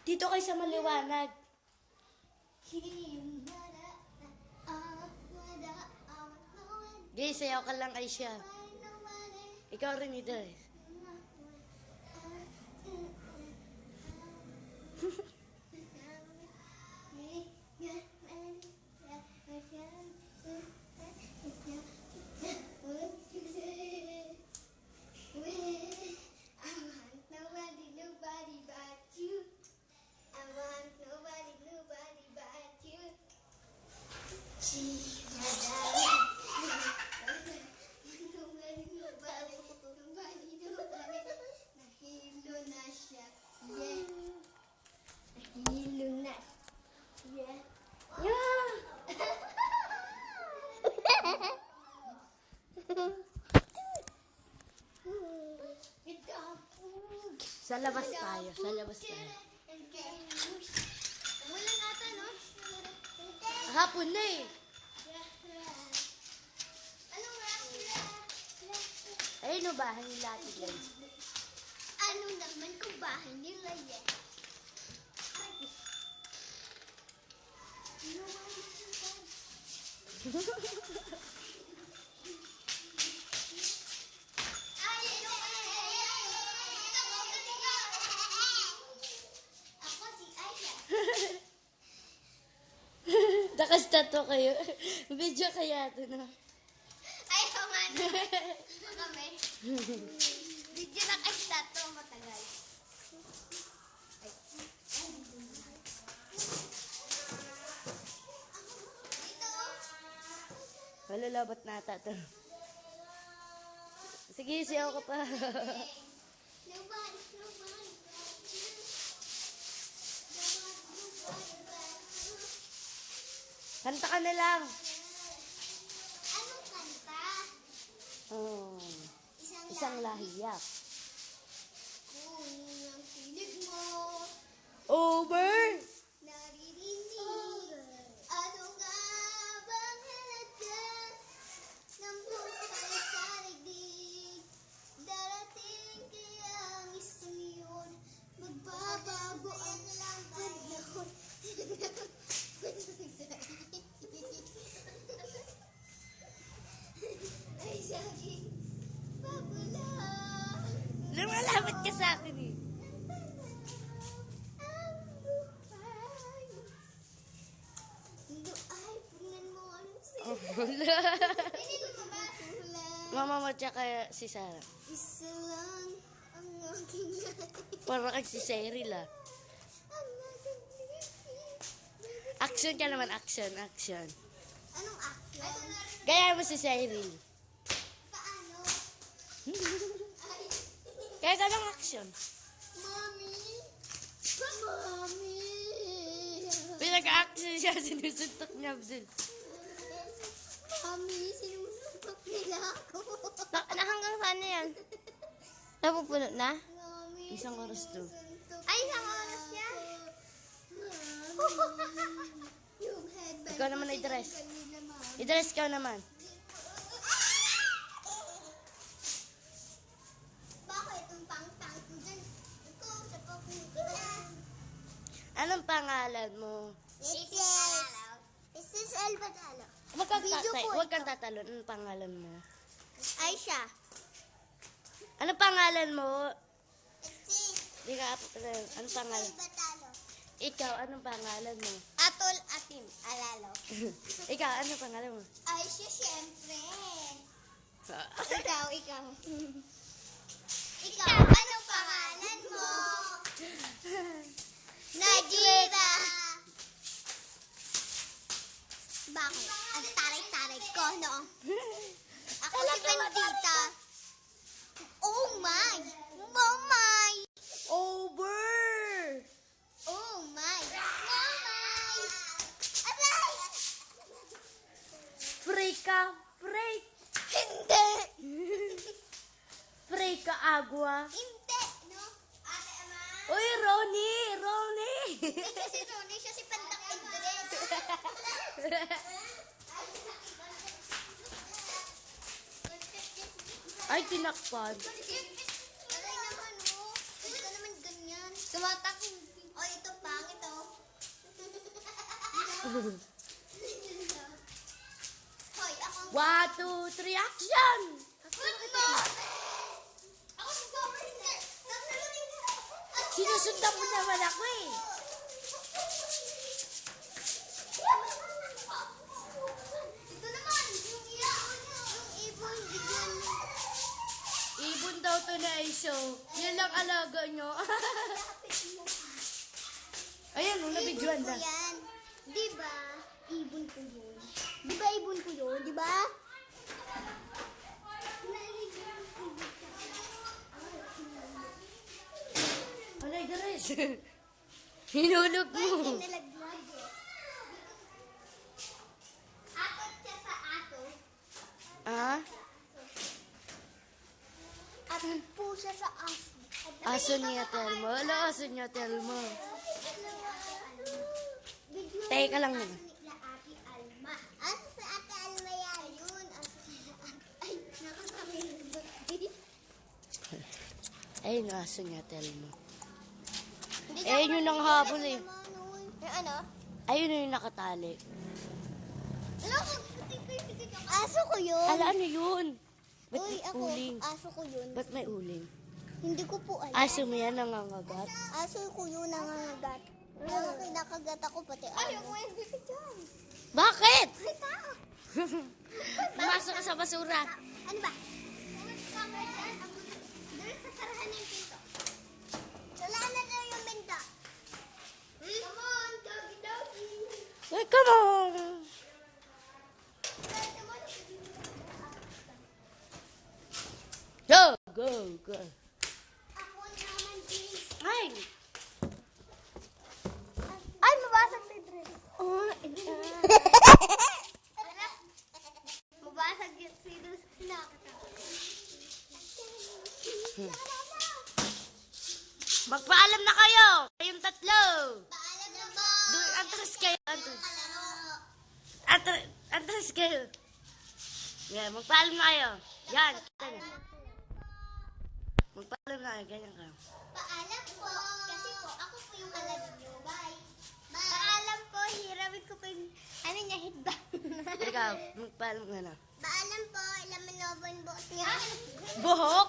Dito kayo sa maliwanag. Guys, sayaw ka lang, Aisha. Ikaw rin, Idris. Sa labas tayo, sa labas tayo. Wala nata, no? Hapon na eh. Ano nga? Ayun o, bahay nila Ate Glenn. Ano naman kung bahay nila yan? Ako si Aisha. Nakastato kayo. Video kaya ito na. Ay, ito nga na. Kami. Video na kasi tato matagal. Malalabat na ata ito. Sige, siyaw ka pa. Kanta ka na lang. Anong kanta? Oh, isang lahiyak. Kunin ang pinig mo. Over! Naririnig. Ano nga bang halaga ng buhay sa daigdig? Darating kaya ang isang yun. Magbabago ang panahon. Ay, sabi, babala. Lumalabat ka sa akin eh. Ang buhay. Ito ay, punan mo anong sila. Hindi mo ba? Mama mo tsaka si Sarah. Isa lang ang aking nais. Para kay si Cyril ah. Ang aking Action ka naman, action, action. Anong action? Kaya mo si Cyril. Paano? Ay, Kaya ka ng action. Mommy! Mommy! Pinag-action siya, sinusuntok niya, Abdul. Mommy, sinusuntok nila ako. Hanggang saan na yan? Napupuno na? Mommy, Isang oras to. sinusuntok Ay, isang oras yan? Yung headband Ikaw naman ko i-dress. kanina, Mom. I-dress ka naman. Bakit? Ang pang-pang ko dyan. Ito, sa pag-ulan. Anong pangalan mo? This is Elbadalo. Video po Huwag kang ito. tatalon. Anong pangalan mo? Aisha. Anong pangalan mo? This Di ka apat. Anong pangalan? Elbadalo. Ikaw, anong pangalan mo? Atol Atim. Alalo. Ikaw, anong pangalan mo? Aisha, siyempre. Ikaw. Ikaw, anong pangalan mo? Najira. Bakit? Ang taray-taray ko, no? Ako si Bandita. Oh my! Oh my! Over! Oh my! Oh my! Aray! Freak ka! Freak! Hindi! Freak ka, agwa! Hindi, no? Ate Ama! Uy, Ronnie! Ronnie! Siya si Ronnie, siya si Pandak Andres. Ay, tinakpan. Aray naman, oh. Hindi ka naman ganyan. Tumatak Oh, ito pangit oh. Hoy, ako. 1, 2, 3, action! Good morning! Ako si Governor. Sinusundan mo naman ako eh. Ito naman, yung ibon, bigyan. Ibon daw to na iso. Yan lang alaga nyo. Ayan, nabidyoan na. Yan. Diba? Ibon ko yun. Diba ibon ko yun? Diba? Alay, Gares. Hinulog mo. Nalaglag eh. Atot siya sa ato. Ah? Atot po siya sa aso. Aso niya, Telmo. Wala aso niya, Telmo. Teka lang naman. Ate Alma. Aso sa Ate Alma yan. Ayun. Aso sa Ay, nakakamilig. Ayun, aso niya, Telmo. Ayun yung nanghabol eh. Yung ano? Ayun yung nakatali. Aso ko yun. Ala, ano yun? Ba't Uy, may ako. uling? Aso ko yun. Ba't may uling? Hindi ko po alam. Aso mo yan nangangagat? Aso ko yun nangangagat. Pero kinakagat ako pati ano. Ay, yung MVP dyan. Bakit? Ay, tao. Pumasok ka sa basura. Ano ba? Doon sa sarahan ng pinto. Wala na daw yung pinto. Come on, doggy doggy. Ay, come on! Go, go, go. Ako naman, please. Ay! Ay, mabasag na dress. Mabasag yung silos. Magpaalam na kayo! Kayong tatlo! Paalam na po. Atras kayo! Atras kayo! Yan, magpaalam na kayo! Yan! Kita niyo. Magpaalam na kayo, ganyan ka. Paalam po. Kasi po, ako po yung alam nyo. Bye. Paalam po, hirawin ko po yung, ano niya, headband. Ikaw, magpaalam ka na. Paalam po, laman-laban buot niya. Buhok?